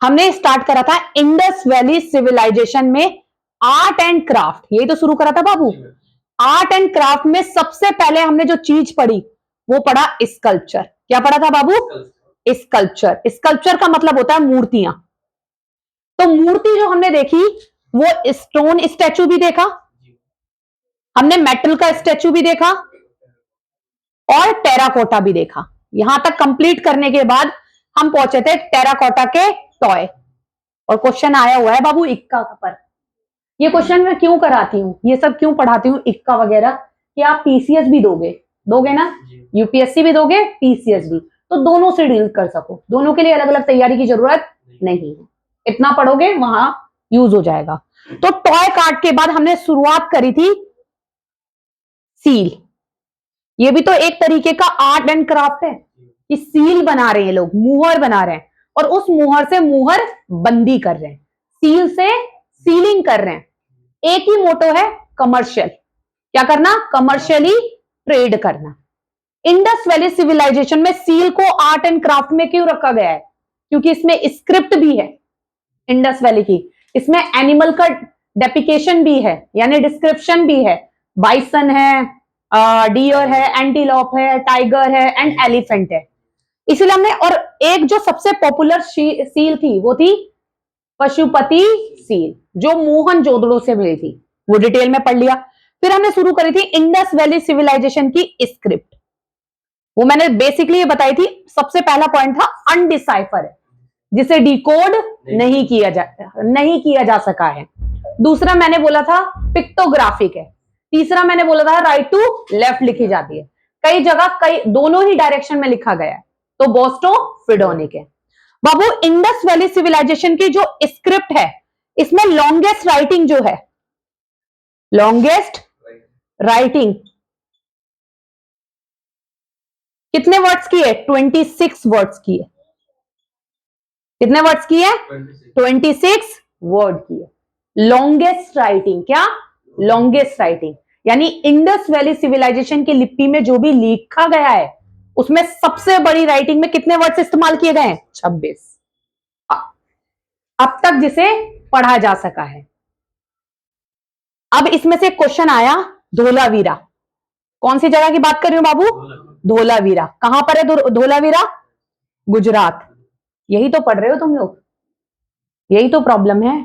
हमने स्टार्ट करा था इंडस वैली सिविलाइजेशन में आर्ट एंड क्राफ्ट, यही तो शुरू करा था बाबू। आर्ट एंड क्राफ्ट में सबसे पहले हमने जो चीज पढ़ी वो पढ़ा स्कल्पचर। क्या पढ़ा था बाबू? स्कल्पचर। स्कल्पचर का मतलब होता है मूर्तियां। तो मूर्ति जो हमने देखी वो स्टोन स्टैचू भी देखा, हमने मेटल का स्टैचू भी देखा और टेराकोटा भी देखा। यहां तक कंप्लीट करने के बाद हम पहुंचे थे टेराकोटा के टॉय। और क्वेश्चन आया हुआ है बाबू इक्का पर। ये क्वेश्चन मैं क्यों कराती हूँ, ये सब क्यों पढ़ाती हूँ इक्का वगैरह, कि आप पीसीएस भी दोगे ना, यूपीएससी भी दोगे, पीसीएस भी, तो दोनों से डील कर सको। दोनों के लिए अलग अलग तैयारी की जरूरत नहीं है, इतना पढ़ोगे वहां यूज हो जाएगा। तो टॉय कार्ड के बाद हमने शुरुआत करी थी सील। ये भी तो एक तरीके का आर्ट एंड क्राफ्ट है कि सील बना रहे हैं लोग, मुहर बना रहे हैं, और उस मुहर से मुहर बंदी कर रहे हैं, सील से सीलिंग कर रहे हैं। एक ही मोटो है, कमर्शियल। क्या करना? कमर्शियली ट्रेड करना। इंडस वैली सिविलाइजेशन में सील को आर्ट एंड क्राफ्ट में क्यों रखा गया है? क्योंकि इसमें स्क्रिप्ट भी है इंडस वैली की, इसमें एनिमल का डेपिकेशन भी है, यानी डिस्क्रिप्शन भी है। बाइसन है, डियर है, एंटीलोप है, टाइगर है एंड एलिफेंट है। इसलिए हमने, और एक जो सबसे पॉपुलर सील थी वो थी पशुपति सील, जो मोहन जोदड़ो से मिली थी, वो डिटेल में पढ़ लिया। फिर हमने शुरू करी थी इंडस वैली सिविलाइजेशन की स्क्रिप्ट। वो मैंने बेसिकली ये बताई थी। सबसे पहला पॉइंट था अनडिसाइफर, जिसे डिकोड नहीं किया जा सका है। दूसरा मैंने बोला था पिक्टोग्राफिक है। तीसरा मैंने बोला था राइट टू लेफ्ट लिखी जाती है, कई जगह कई दोनों ही डायरेक्शन में लिखा गया है, तो बोस्टो फिडोनिक है। बाबू इंडस वैली सिविलाइजेशन की जो स्क्रिप्ट है, इसमें लॉन्गेस्ट राइटिंग जो है, लॉन्गेस्ट राइटिंग कितने वर्ड्स की है? 26 वर्ड्स की है। कितने वर्ड्स की है? 26 वर्ड की है लॉन्गेस्ट राइटिंग। क्या? लॉन्गेस्ट राइटिंग, यानी इंडस वैली सिविलाइजेशन की लिपि में जो भी लिखा गया है उसमें सबसे बड़ी राइटिंग में कितने वर्ड्स इस्तेमाल किए गए हैं? 26 अब तक जिसे पढ़ा जा सका है। अब इसमें से क्वेश्चन आया धोलावीरा। कौन सी जगह की बात कर रही हूं बाबू? धोलावीरा। कहां पर है धोलावीरा? गुजरात। यही तो पढ़ रहे हो तुम लोग, यही तो प्रॉब्लम है।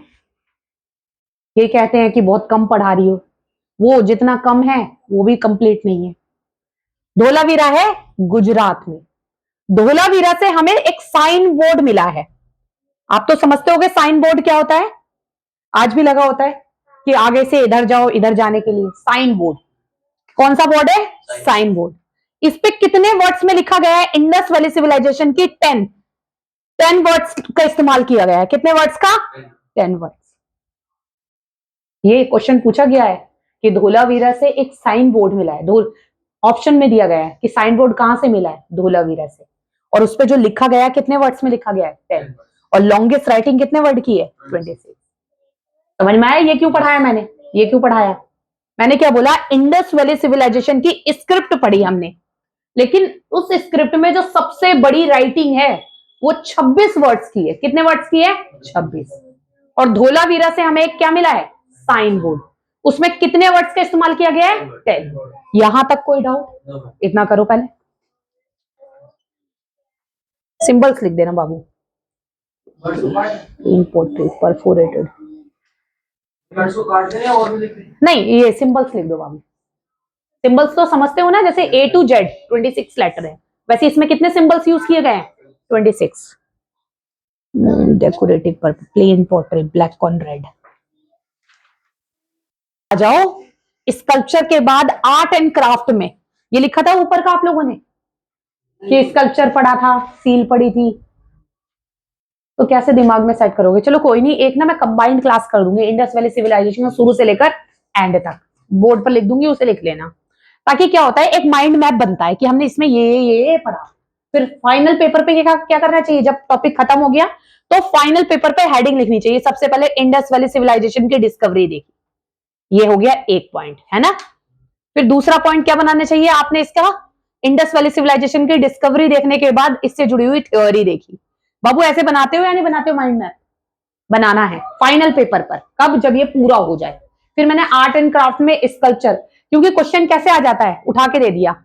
ये कहते हैं कि बहुत कम पढ़ा रही हो, वो जितना कम है वो भी कंप्लीट नहीं है। धोलावीरा है गुजरात में। धोलावीरा से हमें एक साइन बोर्ड मिला है। आप तो समझते होगे साइन बोर्ड क्या होता है, आज भी लगा होता है कि आगे से इधर जाओ, इधर जाने के लिए साइन बोर्ड। कौन सा बोर्ड है? Sign board. इस पे कितने वर्ड्स में लिखा गया है? इंडस वैली सिविलाइजेशन की 10 वर्ड्स का इस्तेमाल किया गया है। कितने वर्ड्स का? 10 वर्ड्स। ये क्वेश्चन पूछा गया है कि धोलावीरा से एक साइन बोर्ड मिला है। ऑप्शन में दिया गया है कि साइन बोर्ड कहां से मिला है? धोलावीरा से। और उस पर जो लिखा गया कितने वर्ड्स में लिखा गया है? 10। और लॉन्गेस्ट राइटिंग कितने वर्ड की है? 26। समझ में आया ये क्यों पढ़ाया मैंने? ये क्यों पढ़ाया मैंने? क्या बोला? इंडस वैली सिविलाइजेशन की स्क्रिप्ट पढ़ी हमने, लेकिन उस स्क्रिप्ट में जो सबसे बड़ी राइटिंग है वो 26 वर्ड्स की है। कितने वर्ड्स की है? 26। और धोलावीरा से हमें क्या मिला है? Sign board. उसमें कितने वर्ड्स का इस्तेमाल किया गया है? 10। यहां तक कोई डाउट? इतना करो पहले, सिंबल्स लिख देना बाबू। इंपोर्टेड, परफोरेटेड नहीं, ये सिंबल्स लिख दो बाबू। सिंबल्स तो समझते हो ना, जैसे A to Z 26 लेटर है, वैसे इसमें कितने सिंबल्स यूज किए गए हैं? 26। Decorative purple, plain portrait, black on red. आ जाओ स्कल्पचर के बाद आर्ट एंड क्राफ्ट में। ये लिखा था ऊपर का आप लोगों ने कि स्कल्पचर पढ़ा था, सील पढ़ी थी, तो कैसे दिमाग में सेट करोगे? चलो कोई नहीं, एक ना मैं कंबाइंड क्लास कर दूंगी इंडस वैली सिविलाइजेशन शुरू से लेकर एंड तक, बोर्ड पर लिख दूंगी, उसे लिख लेना। ताकि क्या होता है, एक माइंड मैप बनता है कि हमने इसमें ये पढ़ा। फिर फाइनल पेपर पे क्या करना चाहिए? जब टॉपिक खत्म हो गया तो फाइनल पेपर पे हेडिंग लिखनी चाहिए, सबसे पहले इंडस वैली सिविलाइजेशन की डिस्कवरी देखी। ये हो गया एक पॉइंट, है ना। फिर दूसरा पॉइंट क्या बनाना चाहिए आपने इसका? इंडस वैली सिविलाइजेशन की डिस्कवरी देखने के बाद इससे जुड़ी हुई थ्योरी देखी। बाबू ऐसे बनाते हो या नहीं बनाते हो माइंड मैप? बनाना है फाइनल पेपर पर। कब? जब ये पूरा हो जाए। फिर मैंने आर्ट एंड क्राफ्ट में स्कल्पचर, क्योंकि क्वेश्चन कैसे आ जाता है, उठा के दे दिया,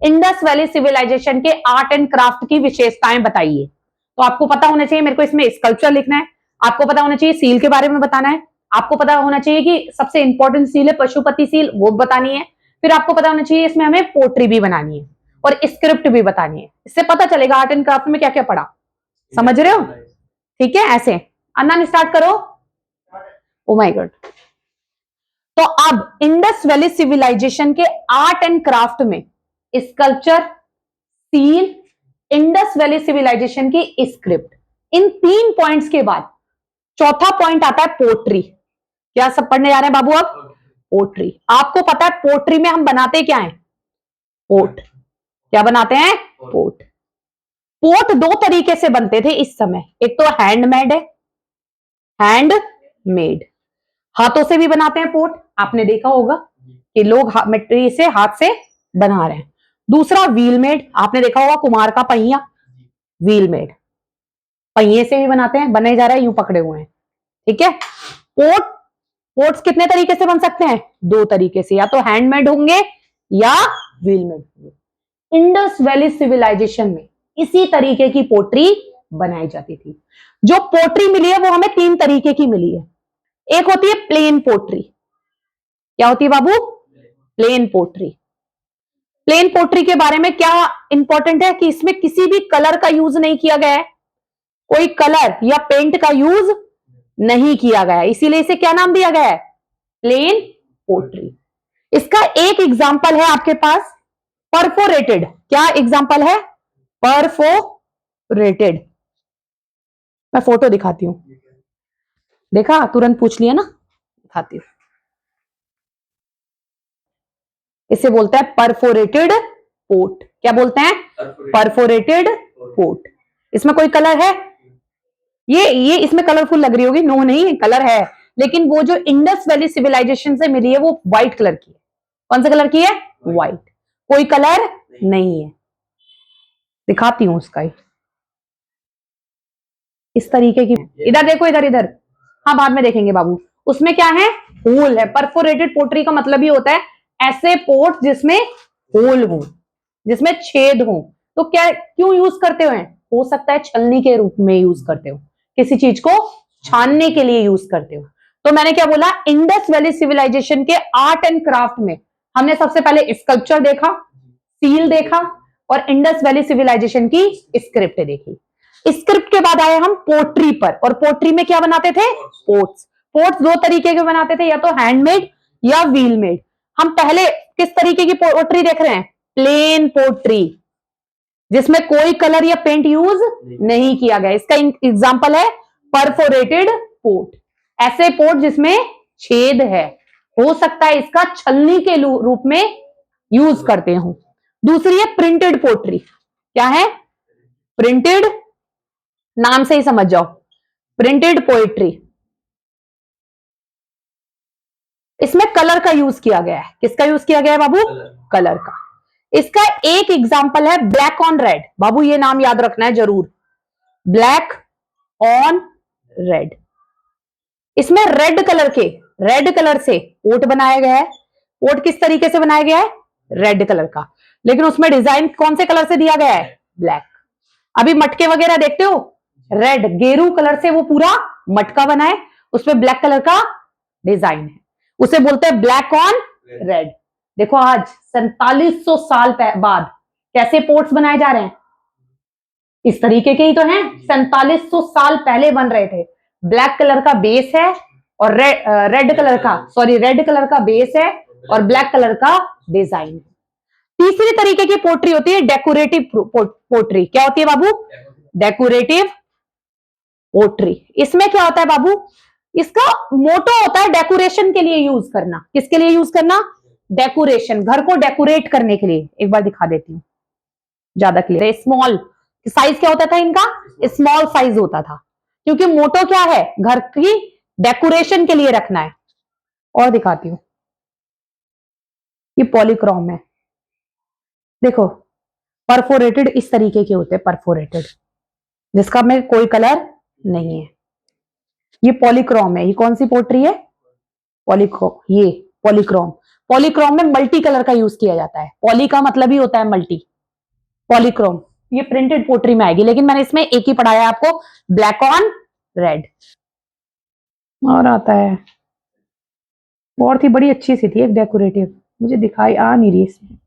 इंडस वैली सिविलाइजेशन के आर्ट एंड क्राफ्ट की विशेषताएं बताइए। तो आपको पता होना चाहिए मेरे को इसमें स्कल्पचर लिखना है, आपको पता होना चाहिए सील के बारे में बताना है, आपको पता होना चाहिए कि सबसे इंपॉर्टेंट सील है पशुपति सील, वो बतानी है। फिर आपको पता होना चाहिए इसमें हमें पोट्री भी बनानी है और स्क्रिप्ट भी बतानी है। इससे पता चलेगा आर्ट एंड क्राफ्ट में क्या क्या पढ़ा। समझ रहे हो? ठीक है, ऐसे अन्ना स्टार्ट करो। Oh my God. तो अब इंडस वैली सिविलाइजेशन के आर्ट एंड क्राफ्ट में sculpture, seal, Indus Valley civilisation की स्क्रिप्ट, इन 3 पॉइंट्स के बाद चौथा पॉइंट आता है पोट्री। क्या सब पढ़ने जा रहे हैं बाबू? अब पोट्री। आपको पता है पोट्री में हम बनाते क्या है? पोट। क्या बनाते हैं? पोट। पोट 2 तरीके से बनते थे इस समय, एक तो हैंडमेड है, हैंडमेड, हाथों से भी बनाते हैं पोट, आपने देखा होगा कि लोग मिट्टी से हाथ से बना रहे हैं। दूसरा व्हील मेड, आपने देखा होगा कुम्हार का पहिया, व्हील मेड, पहिए से भी बनाते हैं, बने जा रहा है यूं पकड़े हुए हैं। ठीक है। पोट्स कितने तरीके से बन सकते हैं? 2 तरीके से, या तो हैंडमेड होंगे या व्हील मेड होंगे। इंडस वैली सिविलाइजेशन में इसी तरीके की पोट्री बनाई जाती थी। जो पोट्री मिली है वो हमें 3 तरीके की मिली है। एक होती है प्लेन पोट्री। क्या होती है बाबू? Plain pottery. प्लेन पोट्री के बारे में क्या इंपॉर्टेंट है कि इसमें किसी भी कलर का यूज नहीं किया गया है, कोई कलर या पेंट का यूज नहीं किया गया है, इसीलिए इसे क्या नाम दिया गया है? Plain pottery. इसका एक एग्जाम्पल है आपके पास परफोरेटेड। क्या एग्जाम्पल है? परफोरेटेड। मैं फोटो दिखाती हूं, देखा? तुरंत पूछ लिया ना, दिखाती हूं। इसे बोलते हैं परफोरेटेड पोट। क्या बोलते हैं? Perforated pot. इसमें कोई कलर है? ये इसमें कलरफुल लग रही होगी, नो नहीं, कलर है, लेकिन वो जो इंडस वैली सिविलाइजेशन से मिली है वो व्हाइट कलर की है। कौन से कलर की है? व्हाइट। कोई कलर नहीं है। दिखाती हूं उसका ही, इस तरीके की। इधर देखो, इधर इधर, हाँ बाद में देखेंगे बाबू। उसमें क्या है? होल है। परफोरेटेड पोट्री का मतलब ही होता है ऐसे पोट जिसमें होल हो, जिसमें छेद हो। तो क्या, क्यों यूज करते हो सकता है छलनी के रूप में यूज करते हो, किसी चीज को छानने के लिए यूज करते हो। तो मैंने क्या बोला? इंडस वैली सिविलाइजेशन के आर्ट एंड क्राफ्ट में हमने सबसे पहले स्कल्पचर देखा, सील देखा और इंडस वैली सिविलाइजेशन की स्क्रिप्ट देखी। स्क्रिप्ट के बाद आए हम पोट्री पर, और पोट्री में क्या बनाते थे? पोट्स। पोट्स 2 तरीके के बनाते थे, या तो हैंडमेड या व्हील मेड। हम पहले किस तरीके की पोट्री देख रहे हैं? प्लेन पोट्री, जिसमें कोई कलर या पेंट यूज नहीं किया गया। इसका एग्जांपल है परफोरेटेड पोट, ऐसे पोट जिसमें छेद है, हो सकता है इसका छलनी के रूप में यूज करते हो। दूसरी है प्रिंटेड पोट्री। क्या है? प्रिंटेड, नाम से ही समझ जाओ, प्रिंटेड पोएट्री। इसमें कलर का यूज किया गया है। किसका यूज किया गया है बाबू? कलर का। इसका एक एग्जांपल है ब्लैक ऑन रेड। बाबू ये नाम याद रखना है जरूर, ब्लैक ऑन रेड। इसमें रेड कलर से पोट बनाया गया है। पोट किस तरीके से बनाया गया है? रेड कलर का, लेकिन उसमें डिजाइन कौन से कलर से दिया गया है? ब्लैक। अभी मटके वगैरह देखते हो, रेड गेरू कलर से वो पूरा मटका बना है, उसमें ब्लैक कलर का डिजाइन है, उसे बोलते हैं ब्लैक ऑन रेड। देखो आज 4700 साल बाद कैसे पोट्स बनाए जा रहे हैं, इस तरीके के ही तो हैं। 4700 साल पहले बन रहे थे। ब्लैक कलर का बेस है और रेड कलर का बेस है और ब्लैक कलर का डिजाइन है। तीसरी तरीके की पोट्री होती है डेकोरेटिव पोट्री। क्या होती है बाबू? Decorative pottery. इसमें क्या होता है बाबू? इसका मोटो होता है डेकोरेशन के लिए यूज करना। किसके लिए यूज करना? डेकोरेशन, घर को डेकोरेट करने के लिए। एक बार दिखा देती हूं ज्यादा क्लियर। स्मॉल साइज क्या होता था इनका? स्मॉल साइज होता था, क्योंकि मोटो क्या है? घर की डेकोरेशन के लिए रखना है। और दिखाती हूं, ये पॉलीक्रोम है, देखो परफोरेटेड इस तरीके के होते हैं, परफोरेटेड। जिसका में कोई कलर नहीं है। ये पॉलीक्रोम है। ये कौन सी पोट्री है? पॉलीक्रोम। ये पॉलीक्रोम। पॉलीक्रोम में मल्टी कलर का यूज किया जाता है। पॉली का मतलब ही होता है मल्टी। पॉलीक्रोम ये प्रिंटेड पोट्री में आएगी, लेकिन मैंने इसमें एक ही पढ़ाया आपको, ब्लैक ऑन रेड। और आता है और थी, बड़ी अच्छी सी थी एक डेकोरेटिव, मुझे दिखाई आ नहीं रही इसमें।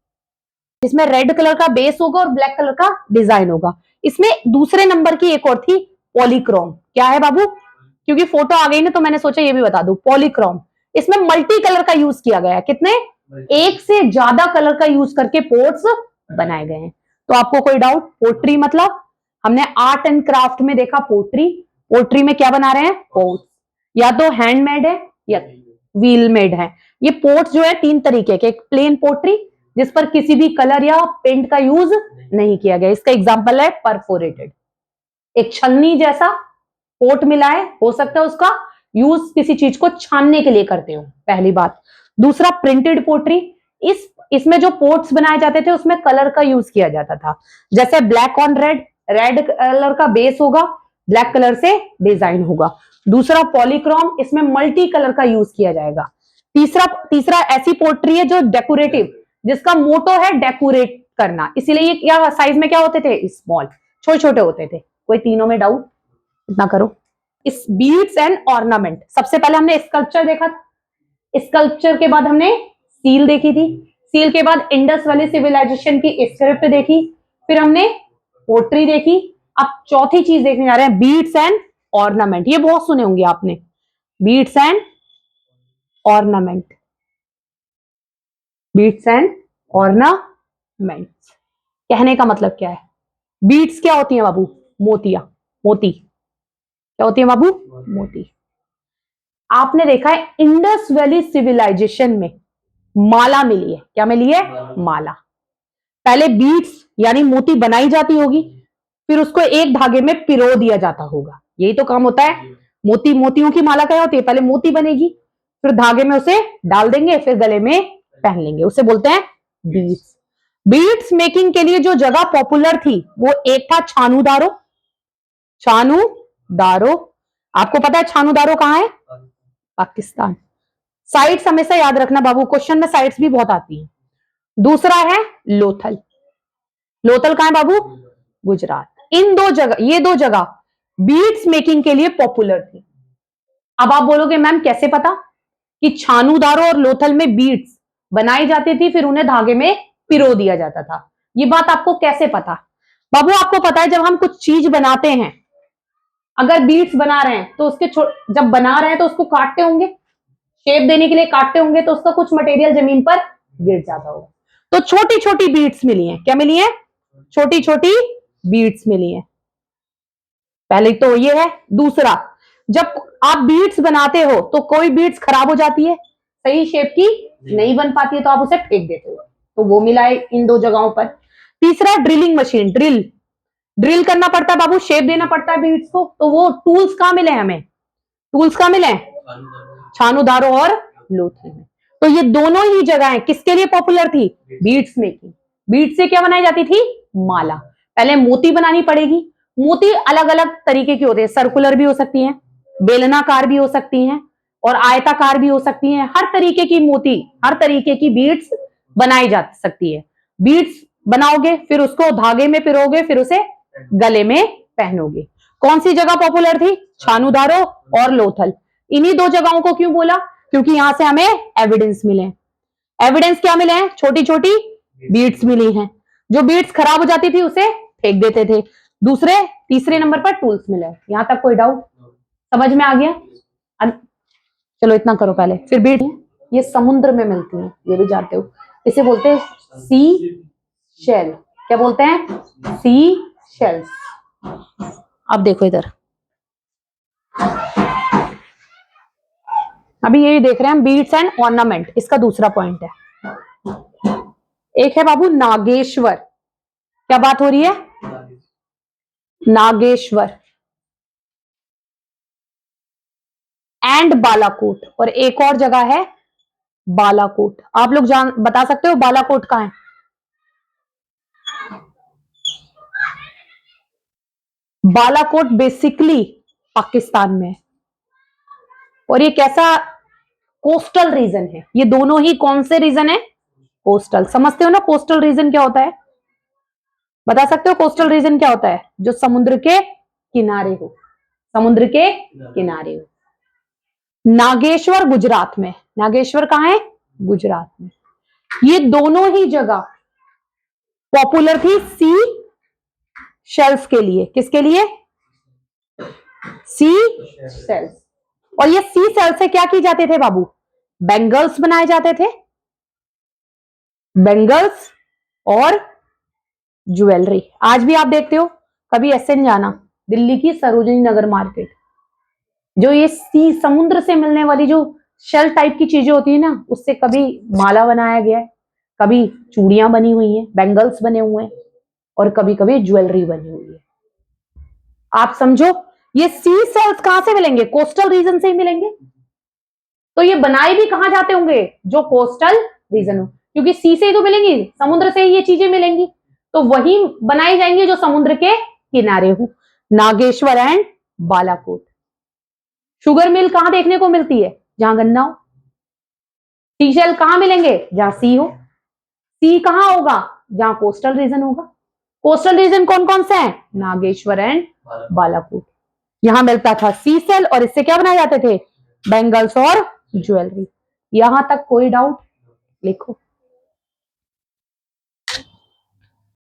इसमें रेड कलर का बेस होगा और ब्लैक कलर का डिजाइन होगा। इसमें दूसरे नंबर की एक और थी पॉलीक्रोम। क्या है बाबू? क्योंकि फोटो आ गई ना तो मैंने सोचा ये भी बता दूं, पॉलीक्रोम। इसमें मल्टी कलर का यूज किया गया है। कितने? एक से ज्यादा कलर का यूज करके पोर्ट्स बनाए गए हैं। तो आपको कोई डाउट? पोट्री मतलब हमने आर्ट एंड क्राफ्ट में देखा पोट्री। पोट्री में क्या बना रहे हैं? पोर्ट्स। या तो हैंडमेड है या व्हील मेड है। ये पोर्ट्स जो है तीन तरीके के, एक प्लेन पोट्री जिस पर किसी भी कलर या पेंट का यूज नहीं किया गया, इसका एग्जांपल है परफोरेटेड। एक छलनी जैसा पोर्ट मिला है, हो सकता है उसका यूज किसी चीज को छानने के लिए करते हो, पहली बात। दूसरा प्रिंटेड पोट्री, इसमें जो पोर्ट्स बनाए जाते थे उसमें कलर का यूज किया जाता था। जैसे black on red, red colour का बेस होगा, ब्लैक कलर से डिजाइन होगा। दूसरा पॉलीक्रोम, इसमें मल्टी कलर का यूज किया जाएगा। तीसरा तीसरा ऐसी पोट्री है जो डेकोरेटिव, जिसका मोटो है डेकोरेट करना, इसीलिए ये क्या साइज में क्या होते थे? स्मॉल, छोटे छोटे होते थे। कोई तीनों में डाउट? इतना करो। इस बीड्स एंड ऑर्नामेंट, सबसे पहले हमने स्कल्पचर देखा था, स्कल्पचर के बाद हमने सील देखी थी, सील के बाद इंडस वैली सिविलाइजेशन की स्क्रिप्ट देखी, फिर हमने पोट्री देखी। अब चौथी चीज देखने जा रहे हैं, बीड्स एंड ऑर्नामेंट। ये बहुत सुने होंगे आपने, beads and ornament, beads and ornament. कहने का मतलब क्या है? बीड्स क्या होती है बाबू? मोतिया, मोती। क्या होती है बाबू? मोती। आपने देखा है इंडस वैली सिविलाइजेशन में माला मिली है। क्या मिली है? माला। पहले बीड्स यानी मोती बनाई जाती होगी, फिर उसको एक धागे में पिरो दिया जाता होगा। यही तो काम होता है। मोती, मोतियों की माला क्या होती है? पहले मोती बनेगी, फिर धागे में उसे डाल देंगे, फिर गले में पहन लेंगे, उसे बोलते हैं बीड्स। बीड्स मेकिंग के लिए जो जगह पॉपुलर थी वो एक था छानूदारो। छानूदारो, आपको पता है छानूदारो कहां है? पाकिस्तान। साइट्स हमेशा याद रखना बाबू, क्वेश्चन में साइट्स भी बहुत आती हैं। दूसरा है लोथल। लोथल कहां है बाबू? गुजरात। इन दो जगह, ये दो जगह बीड्स मेकिंग के लिए पॉपुलर थी। अब आप बोलोगे मैम कैसे पता कि छानूदारो और लोथल में बीड्स बनाई जाती थी, फिर उन्हें धागे में पिरो दिया जाता था? ये बात आपको कैसे पता? बाबू आपको पता है जब हम कुछ चीज बनाते हैं, अगर बीड्स बना रहे हैं तो उसके जब बना रहे हैं तो उसको काटते होंगे, शेप देने के लिए काटते होंगे, तो उसका कुछ मटेरियल जमीन पर गिर जाता होगा। तो छोटी छोटी बीड्स मिली हैं। क्या मिली हैं? छोटी छोटी बीड्स मिली हैं। पहले तो ये है। दूसरा, जब आप बीड्स बनाते हो तो कोई बीड्स खराब हो जाती है, सही शेप की नहीं बन पाती है, तो आप उसे फेंक देते हो, तो वो मिला है इन दो जगहों पर। तीसरा ड्रिलिंग मशीन, ड्रिल, ड्रिल करना पड़ता है बाबू, शेप देना पड़ता है बीड्स को, तो वो टूल्स कहां मिले हमें? टूल्स कहां मिले? छानूदारो और लोथल में। तो ये दोनों ही जगहें किसके लिए पॉपुलर थी? Beads making. बीड्स से क्या बनाई जाती थी? माला। पहले मोती बनानी पड़ेगी। मोती अलग अलग तरीके की होते हैं, सर्कुलर भी हो सकती हैं, बेलनाकार भी हो सकती हैं, और आयताकार भी हो सकती हैं। हर तरीके की मोती, हर तरीके की बीड्स बनाई जा सकती है। बीड्स बनाओगे, फिर उसको धागे में पिरोगे, फिर उसे गले में पहनोगे। कौन सी जगह पॉपुलर थी? छानूदारो और लोथल। इन्हीं दो जगहों को क्यों बोला? क्योंकि यहां से हमें एविडेंस मिले। एविडेंस क्या मिले हैं? छोटी छोटी बीड्स मिली हैं। जो बीड्स खराब हो जाती थी उसे फेंक देते थे। दूसरे, तीसरे नंबर पर टूल्स मिले। यहां तक कोई डाउट? समझ में आ गया? चलो इतना करो पहले, फिर बीड। ये समुद्र में मिलती है, ये भी जानते हो। इसे बोलते हैं सी शेल। क्या बोलते हैं? Sea shells. अब देखो इधर, अभी यही देख रहे हैं हम, बीड्स एंड ऑर्नामेंट। इसका दूसरा पॉइंट है। एक है बाबू नागेश्वर। क्या बात हो रही है? नागेश्वर एंड बालाकोट, और एक और जगह है बालाकोट। आप लोग बता सकते हो बालाकोट कहां है? बालाकोट बेसिकली पाकिस्तान में है। और ये कैसा कोस्टल रीजन है, ये दोनों ही कौन से रीजन है? कोस्टल। समझते हो ना कोस्टल रीजन क्या होता है? बता सकते हो कोस्टल रीजन क्या होता है? जो समुद्र के किनारे हो, समुद्र के किनारे हो। नागेश्वर गुजरात में, नागेश्वर कहां है? गुजरात में। ये दोनों ही जगह पॉपुलर थी सी शेल्स के लिए। किसके लिए? सी सेल्स। और ये सी सेल से क्या की जाते थे बाबू? बैंगल्स बनाए जाते थे, बैंगल्स और ज्वेलरी। आज भी आप देखते हो, कभी एसएन जाना, दिल्ली की सरोजिनी नगर मार्केट, जो ये सी समुद्र से मिलने वाली जो शेल टाइप की चीजें होती है ना, उससे कभी माला बनाया गया है, कभी चूड़ियां बनी हुई हैं, बैंगल्स बने हुए हैं, और कभी कभी ज्वेलरी बनी हुई है। आप समझो, ये सी सेल्स कहां से मिलेंगे? कोस्टल रीजन से ही मिलेंगे। तो ये बनाए भी कहां जाते होंगे? जो कोस्टल रीजन हो, क्योंकि सी से ही तो मिलेंगी, समुद्र से ही ये चीजें मिलेंगी, तो वही बनाए जाएंगे जो समुद्र के किनारे हो। Nageshwar and Balakot. Sugar mill कहां देखने को मिलती है? जहां गन्ना हो। सीशेल कहां मिलेंगे? जहां सी हो। सी कहां होगा? जहां कोस्टल रीजन होगा। कोस्टल रीजन कौन कौन से हैं? नागेश्वर एंड बालाकोट। यहां मिलता था सी सेल, और इससे क्या बनाए जाते थे? बैंगल्स और ज्वेलरी। यहां तक कोई डाउट? लिखो।